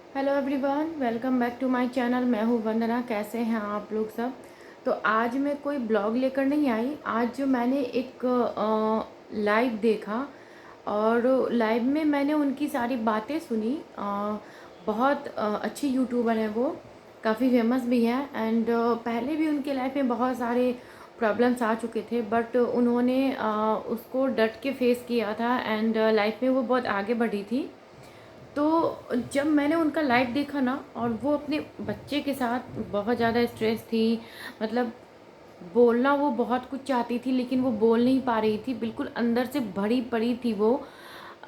Hello everyone, welcome back to my channel. मैं हूँ वंदना। कैसे हैं आप लोग सब? तो आज मैं कोई ब्लॉग लेकर नहीं आई। आज जो मैंने एक लाइव देखा और लाइव में मैंने उनकी सारी बातें सुनी। बहुत अच्छी यूट्यूबर है वो, काफ़ी फेमस भी है। एंड पहले भी उनके लाइफ में बहुत सारे प्रॉब्लम्स आ चुके थे, बट उन्होंने उसको डट के फेस किया था एंड लाइफ में वो बहुत आगे बढ़ी थी। तो जब मैंने उनका लाइव देखा ना, और वो अपने बच्चे के साथ बहुत ज़्यादा स्ट्रेस थी। मतलब बोलना वो बहुत कुछ चाहती थी लेकिन वो बोल नहीं पा रही थी, बिल्कुल अंदर से भरी पड़ी थी वो।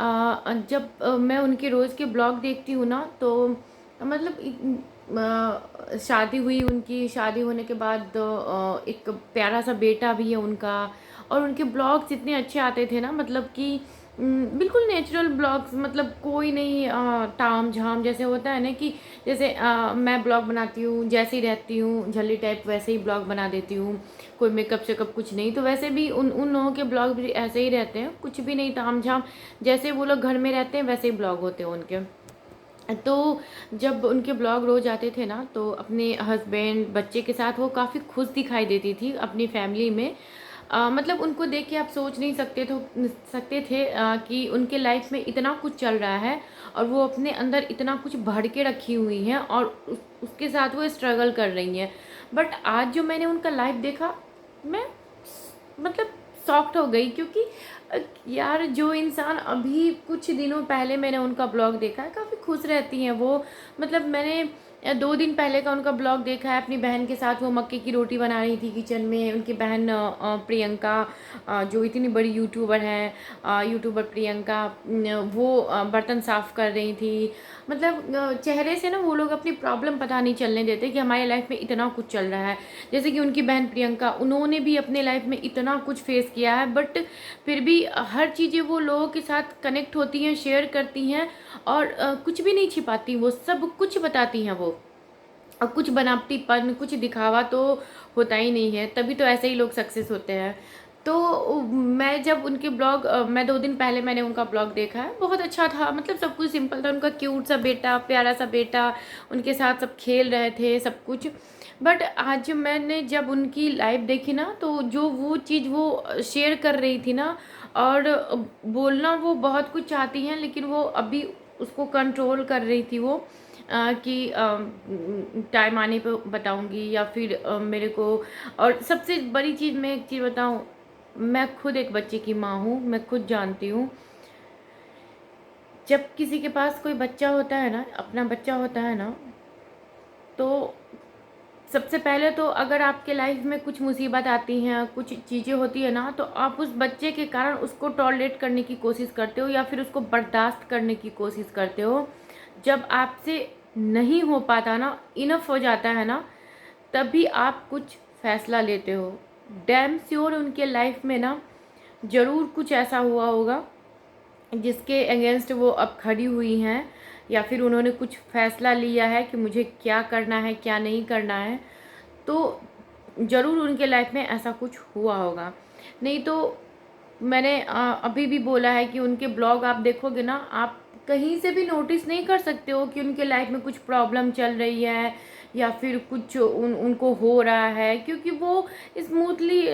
जब मैं उनके रोज़ के ब्लॉग देखती हूँ ना, तो मतलब शादी हुई, उनकी शादी होने के बाद एक प्यारा सा बेटा भी है उनका। और उनके ब्लॉग्स इतने अच्छे आते थे ना, मतलब कि बिल्कुल नेचुरल ब्लॉग्स, मतलब कोई नहीं ताम झाम जैसे होता है ना, कि जैसे मैं ब्लॉग बनाती हूँ जैसे ही रहती हूँ झल्ली टाइप, वैसे ही ब्लॉग बना देती हूँ। कोई मेकअप शेकअप कुछ नहीं। तो वैसे भी उन लोगों के ब्लॉग भी ऐसे ही रहते हैं, कुछ भी नहीं ताम झाम। जैसे वो लोग घर में रहते हैं वैसे ही ब्लॉग होते हैं उनके। तो जब उनके ब्लॉग रोज आते थे ना, तो अपने हस्बैंड बच्चे के साथ वो काफ़ी खुश दिखाई देती थी अपनी फैमिली में। मतलब उनको देख के आप सोच नहीं सकते थे कि उनके लाइफ में इतना कुछ चल रहा है और वो अपने अंदर इतना कुछ भर के रखी हुई हैं और उसके साथ वो स्ट्रगल कर रही हैं। बट आज जो मैंने उनका लाइफ देखा, मैं मतलब शॉक्ड हो गई, क्योंकि यार जो इंसान अभी कुछ दिनों पहले मैंने उनका ब्लॉग देखा है, काफ़ी खुश रहती हैं वो। मतलब मैंने 2 दिन पहले का उनका ब्लॉग देखा है अपनी बहन के साथ। वो मक्के की रोटी बना रही थी किचन में। उनकी बहन प्रियंका, जो इतनी बड़ी यूट्यूबर है, यूट्यूबर प्रियंका, वो बर्तन साफ़ कर रही थी। मतलब चेहरे से ना वो लोग अपनी प्रॉब्लम पता नहीं चलने देते कि हमारे लाइफ में इतना कुछ चल रहा है। जैसे कि उनकी बहन प्रियंका, उन्होंने भी अपने लाइफ में इतना कुछ फेस किया है, बट फिर भी हर चीज़ें वो लोगों के साथ कनेक्ट होती हैं, शेयर करती हैं और कुछ भी नहीं छिपाती, वो सब कुछ बताती हैं वो। और कुछ बनावटीपन, कुछ दिखावा तो होता ही नहीं है, तभी तो ऐसे ही लोग सक्सेस होते हैं। तो मैं जब उनके ब्लॉग, मैं 2 दिन पहले मैंने उनका ब्लॉग देखा है, बहुत अच्छा था। मतलब सब कुछ सिंपल था। उनका क्यूट सा बेटा, प्यारा सा बेटा, उनके साथ सब खेल रहे थे सब कुछ। बट आज मैंने जब उनकी लाइव देखी ना, तो जो वो चीज़ वो शेयर कर रही थी ना, और बोलना वो बहुत कुछ चाहती हैं लेकिन वो अभी उसको कंट्रोल कर रही थी वो, कि टाइम आने पे बताऊंगी या फिर मेरे को। और सबसे बड़ी चीज़, मैं एक चीज़ बताऊं, मैं खुद एक बच्चे की माँ हूँ, मैं खुद जानती हूँ। जब किसी के पास कोई बच्चा होता है ना, अपना बच्चा होता है ना, तो सबसे पहले तो अगर आपके लाइफ में कुछ मुसीबत आती हैं, कुछ चीज़ें होती है ना, तो आप उस बच्चे के कारण उसको टॉलरेट करने की कोशिश करते हो या फिर उसको बर्दाश्त करने की कोशिश करते हो। जब आपसे नहीं हो पाता ना, इनफ हो जाता है ना, तभी आप कुछ फैसला लेते हो। डैम श्योर उनके लाइफ में ना ज़रूर कुछ ऐसा हुआ होगा जिसके अगेंस्ट वो अब खड़ी हुई हैं, या फिर उन्होंने कुछ फैसला लिया है कि मुझे क्या करना है क्या नहीं करना है। तो ज़रूर उनके लाइफ में ऐसा कुछ हुआ होगा। नहीं तो मैंने अभी भी बोला है कि उनके ब्लॉग आप देखोगे ना, आप कहीं से भी नोटिस नहीं कर सकते हो कि उनके लाइफ में कुछ प्रॉब्लम चल रही है या फिर कुछ उनको हो रहा है, क्योंकि वो स्मूथली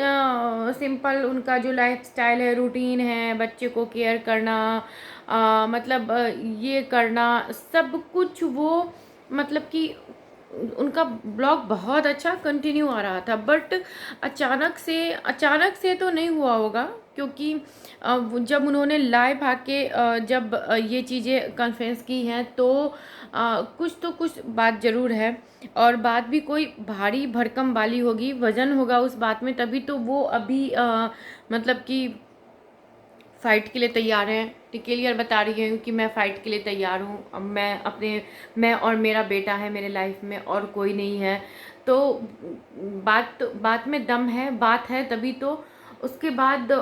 सिंपल उनका जो लाइफ स्टाइल है, रूटीन है, बच्चे को केयर करना, मतलब ये करना, सब कुछ वो, मतलब कि उनका ब्लॉग बहुत अच्छा कंटिन्यू आ रहा था। बट अचानक से तो नहीं हुआ होगा, क्योंकि जब उन्होंने लाइव आके जब ये चीज़ें कन्फेस की हैं, तो कुछ तो कुछ बात ज़रूर है। और बात भी कोई भारी भरकम वाली होगी, वजन होगा उस बात में, तभी तो वो अभी मतलब कि फ़ाइट के लिए तैयार हैं। क्लियर बता रही हूँ कि मैं फ़ाइट के लिए तैयार हूँ। अब मैं और मेरा बेटा है मेरे लाइफ में, और कोई नहीं है। तो बात में दम है, बात है तभी तो। उसके बाद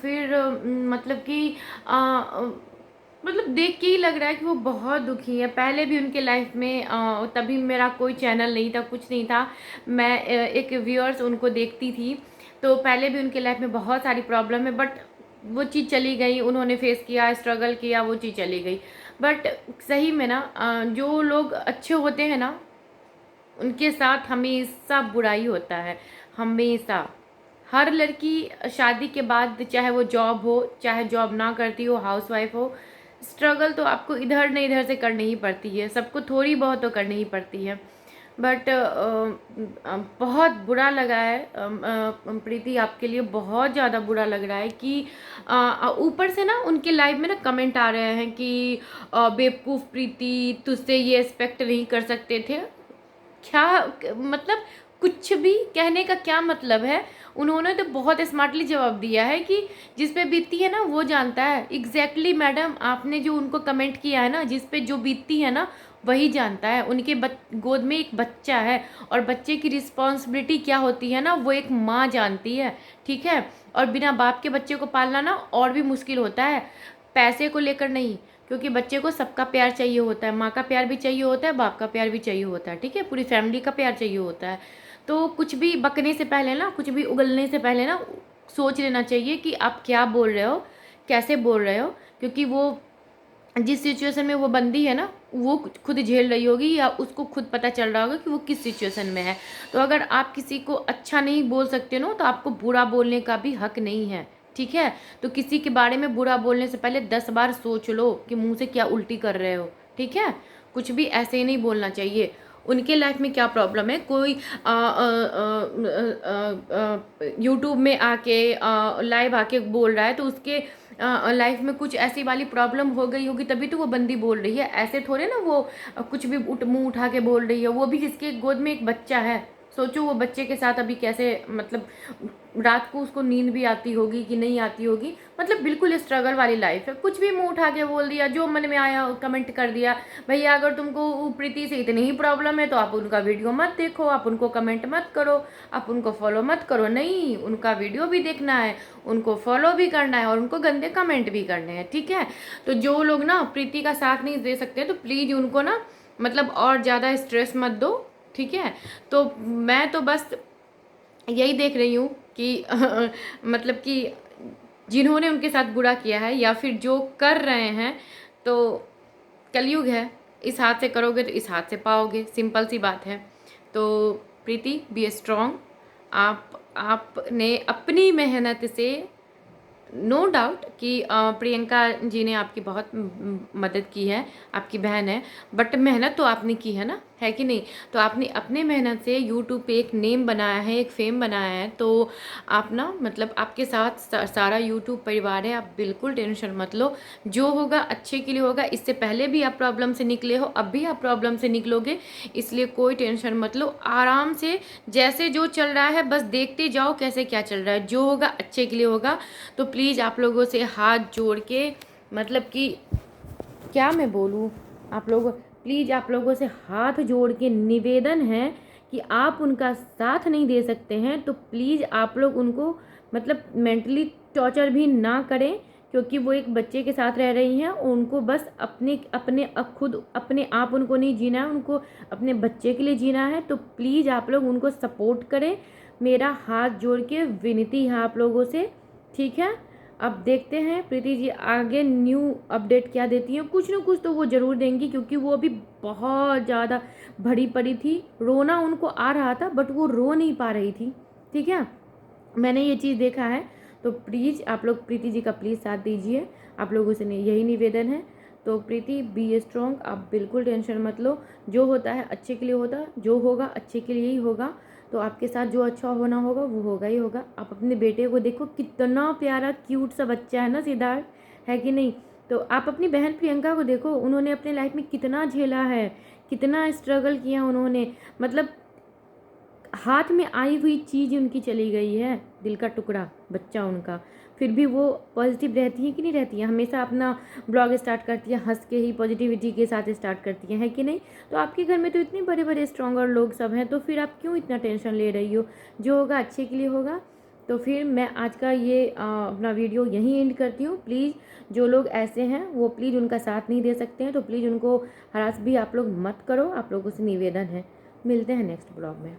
फिर मतलब कि मतलब देख के ही लग रहा है कि वो बहुत दुखी है। पहले भी उनके लाइफ में तभी मेरा कोई चैनल नहीं था, कुछ नहीं था। मैं एक व्यूअर्स उनको देखती थी। तो पहले भी उनके लाइफ में बहुत सारी प्रॉब्लम है, बट वो चीज़ चली गई, उन्होंने फेस किया, स्ट्रगल किया, वो चीज़ चली गई। बट सही में ना जो लोग अच्छे होते हैं ना उनके साथ हमेशा बुराई होता है, हमेशा। हर लड़की शादी के बाद, चाहे वो जॉब हो चाहे जॉब ना करती हो, हाउसवाइफ हो, स्ट्रगल तो आपको इधर नहीं इधर से करनी ही पड़ती है, सबको थोड़ी बहुत तो करनी ही पड़ती है। बट बहुत बुरा लगा है प्रीति, आपके लिए बहुत ज़्यादा बुरा लग रहा है कि ऊपर से ना उनके लाइफ में ना कमेंट आ रहे हैं कि बेवकूफ़ प्रीति, तुझसे ये एक्सपेक्ट नहीं कर सकते थे। क्या मतलब, कुछ भी कहने का क्या मतलब है? उन्होंने तो बहुत स्मार्टली जवाब दिया है कि जिस पे बीतती है ना वो जानता है। एग्जैक्टली मैडम, आपने जो उनको कमेंट किया है ना, जिस पे जो बीतती है ना वही जानता है। उनके गोद में एक बच्चा है और बच्चे की रिस्पॉन्सिबिलिटी क्या होती है ना वो एक माँ जानती है, ठीक है। और बिना बाप के बच्चे को पालना ना और भी मुश्किल होता है, पैसे को लेकर नहीं, क्योंकि बच्चे को सबका प्यार चाहिए होता है, माँ का प्यार भी चाहिए होता है, बाप का प्यार भी चाहिए होता है, ठीक है, पूरी फैमिली का प्यार चाहिए होता है। तो कुछ भी बकने से पहले ना, कुछ भी उगलने से पहले ना सोच लेना चाहिए कि आप क्या बोल रहे हो, कैसे बोल रहे हो, क्योंकि वो जिस सिचुएशन में वो बंदी है ना वो खुद झेल रही होगी या उसको खुद पता चल रहा होगा कि वो किस सिचुएशन में है। तो अगर आप किसी को अच्छा नहीं बोल सकते ना तो आपको बुरा बोलने का भी हक नहीं है, ठीक है। तो किसी के बारे में बुरा बोलने से पहले 10 बार सोच लो कि मुंह से क्या उल्टी कर रहे हो, ठीक है। कुछ भी ऐसे ही नहीं बोलना चाहिए। उनके लाइफ में क्या प्रॉब्लम है, कोई यूट्यूब में आके लाइव आके बोल रहा है तो उसके लाइफ में कुछ ऐसी वाली प्रॉब्लम हो गई होगी तभी तो वो बंदी बोल रही है। ऐसे थोड़े ना वो कुछ भी मुंह उठा के बोल रही है। वो भी जिसके गोद में एक बच्चा है, सोचो वो बच्चे के साथ अभी कैसे, मतलब रात को उसको नींद भी आती होगी कि नहीं आती होगी। मतलब बिल्कुल स्ट्रगल वाली लाइफ है। कुछ भी मुंह उठा के बोल दिया, जो मन में आया कमेंट कर दिया। भैया अगर तुमको प्रीति से इतनी ही प्रॉब्लम है तो आप उनका वीडियो मत देखो, आप उनको कमेंट मत करो, आप उनको फॉलो मत करो। नहीं, उनका वीडियो भी देखना है, उनको फॉलो भी करना है और उनको गंदे कमेंट भी करने हैं, ठीक है। तो जो लोग ना प्रीति का साथ नहीं दे सकते तो प्लीज़ उनको ना मतलब और ज़्यादा स्ट्रेस मत दो, ठीक है। तो मैं तो बस यही देख रही हूँ कि मतलब कि जिन्होंने उनके साथ बुरा किया है या फिर जो कर रहे हैं, तो कलयुग है, इस हाथ से करोगे तो इस हाथ से पाओगे, सिंपल सी बात है। तो प्रीति बी स्ट्रॉन्ग, आपने अपनी मेहनत से नो डाउट कि प्रियंका जी ने आपकी बहुत मदद की है, आपकी बहन है, बट मेहनत तो आपने की है ना, है कि नहीं। तो आपने अपने मेहनत से यूट्यूब पे एक नेम बनाया है, एक फेम बनाया है। तो आप ना मतलब आपके साथ सारा यूट्यूब परिवार है, आप बिल्कुल टेंशन मत लो, जो होगा अच्छे के लिए होगा। इससे पहले भी आप प्रॉब्लम से निकले हो, अब भी आप प्रॉब्लम से निकलोगे, इसलिए कोई टेंशन मत लो। आराम से जैसे जो चल रहा है बस देखते जाओ कैसे क्या चल रहा है, जो होगा अच्छे के लिए होगा। तो प्लीज़ आप लोगों से हाथ जोड़ के, मतलब कि क्या मैं बोलूँ, आप लोगों प्लीज़ आप लोगों से हाथ जोड़ के निवेदन है कि आप उनका साथ नहीं दे सकते हैं तो प्लीज़ आप लोग उनको मतलब मेंटली टॉर्चर भी ना करें, क्योंकि वो एक बच्चे के साथ रह रही हैं। उनको बस अपने अपने खुद अपने आप उनको नहीं जीना है, उनको अपने बच्चे के लिए जीना है। तो प्लीज़ आप लोग उनको सपोर्ट करें, मेरा हाथ जोड़ के विनती है आप लोगों से, ठीक है। अब देखते हैं प्रीति जी आगे न्यू अपडेट क्या देती हैं। कुछ ना कुछ तो वो ज़रूर देंगी, क्योंकि वो अभी बहुत ज़्यादा भरी पड़ी थी, रोना उनको आ रहा था बट वो रो नहीं पा रही थी, ठीक है। मैंने ये चीज़ देखा है। तो प्लीज़ आप लोग प्रीति जी का प्लीज़ साथ दीजिए, आप लोगों से यही निवेदन है। तो प्रीति बी स्ट्रॉन्ग, आप बिल्कुल टेंशन मत लो, जो होता है अच्छे के लिए होता है, जो होगा अच्छे के लिए ही होगा। तो आपके साथ जो अच्छा होना होगा वो होगा ही होगा। आप अपने बेटे को देखो, कितना प्यारा क्यूट सा बच्चा है ना सिद्धार्थ, है कि नहीं। तो आप अपनी बहन प्रियंका को देखो, उन्होंने अपने लाइफ में कितना झेला है, कितना स्ट्रगल किया उन्होंने। मतलब हाथ में आई हुई चीज़ उनकी चली गई है, दिल का टुकड़ा बच्चा उनका, फिर भी वो पॉजिटिव रहती है कि नहीं रहती है। हमेशा अपना ब्लॉग स्टार्ट करती है हंस के ही, पॉजिटिविटी के साथ स्टार्ट करती है कि नहीं। तो आपके घर में तो इतने बड़े बड़े स्ट्रॉन्गर लोग सब हैं, तो फिर आप क्यों इतना टेंशन ले रही हो। जो होगा अच्छे के लिए होगा। तो फिर मैं आज का ये अपना वीडियो यहीं एंड करती हूँ। प्लीज़ जो लोग ऐसे हैं वो प्लीज़ उनका साथ नहीं दे सकते हैं तो प्लीज़ उनको हरास भी आप लोग मत करो, आप लोगों से निवेदन है। मिलते हैं नेक्स्ट ब्लॉग में।